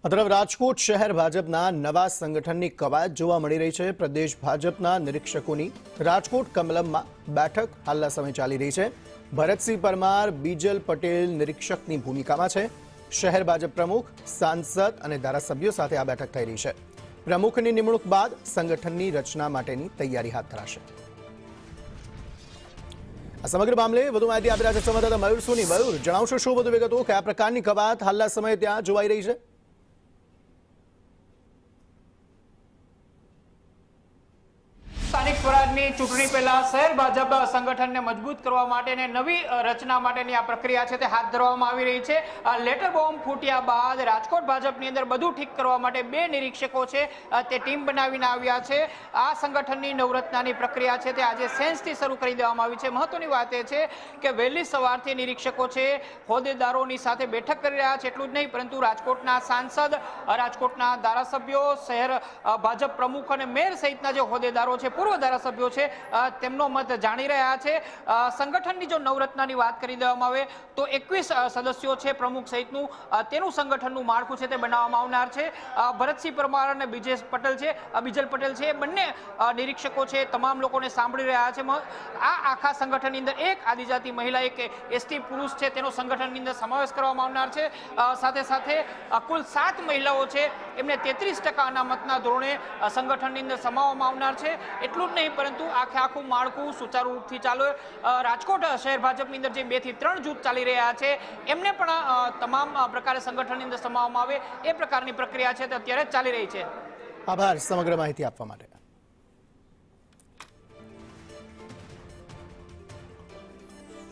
તરફ રાજકોટ શહેર ભાજપના નવા સંગઠનની કવાયત જોવા મળી રહી છે। પ્રદેશ ભાજપના નિરીક્ષકોની રાજકોટ કમલમમાં બેઠક હાલના સમય ચાલી રહી છે। ભરતસિંહ પરમાર, બીજલ પટેલ નિરીક્ષકની ભૂમિકામાં છે। શહેર ભાજપ પ્રમુખ, સાંસદ અને ધારાસભ્યો સાથે આ બેઠક થઈ રહી છે। પ્રમુખની નિમણૂક બાદ સંગઠનની રચના માટેની તૈયારી હાથ ધરાશે। આ સમગ્ર મામલે વધુ માહિતી આપી રહ્યા છે સંવાદદાતા મયુર સોની। મયુર, જણાવશો શું વધુ વિગતો? કયા પ્રકારની કવાયત હાલના સમયે ત્યાં જોવાઈ રહી છે? સ્થાનિક સ્વરાજની ચૂંટણી પહેલા શહેર ભાજપ સંગઠનને મજબૂત કરવા માટે અને નવી રચના માટેની આ પ્રક્રિયા છે તે હાથ ધરવામાં આવી રહી છે। લેટર બોમ્બ ફૂટ્યા બાદ રાજકોટ ભાજપની અંદર બધું ઠીક કરવા માટે બે નિરીક્ષકો છે તે ટીમ બનાવીને આવ્યા છે। આ સંગઠનની નવરત્નાની પ્રક્રિયા છે તે આજે સેન્સથી શરૂ કરી દેવામાં આવી છે। મહત્વની વાત એ છે કે વહેલી સવારથી નિરીક્ષકો છે હોદ્દેદારોની સાથે બેઠક કરી રહ્યા છે। એટલું જ નહીં પરંતુ રાજકોટના સાંસદ, રાજકોટના ધારાસભ્યો, શહેર ભાજપ પ્રમુખ અને મેયર સહિતના જે હોદ્દેદારો છે, પૂર્વ ધારાસભ્યો છે, તેમનો મત જાણી રહ્યા છે। સંગઠનની જો નવરત્નાની વાત કરી દેવામાં આવે તો 21 સદસ્યો છે પ્રમુખ સહિતનું, તેનું સંગઠનનું માળખું છે તે બનાવવામાં આવનાર છે। ભરતસિંહ પરમાર અને બીજલ પટેલ છે બંને નિરીક્ષકો છે તમામ લોકોને સાંભળી રહ્યા છે। આ આખા સંગઠનની અંદર એક આદિજાતિ મહિલા, એક એસટી પુરુષ છે તેનો સંગઠનની અંદર સમાવેશ કરવામાં આવનાર છે। સાથે સાથે કુલ 7 મહિલાઓ છે એમને 33% અનામતના ધોરણે સંગઠનની અંદર સમાવવામાં આવનાર છે। એટલું જ નહીં પરંતુ આખું માળખું સુચારુ રૂપથી ચાલે। રાજકોટ શહેર ભાજપની અંદર જે 2 થી 3 જૂથ ચાલી રહ્યા છે એમને પણ તમામ પ્રકારે સંગઠનની અંદર સમાવવામાં આવે એ પ્રકારની પ્રક્રિયા છે તે અત્યારે ચાલી રહી છે। આભાર સમગ્ર માહિતી આપવા માટે।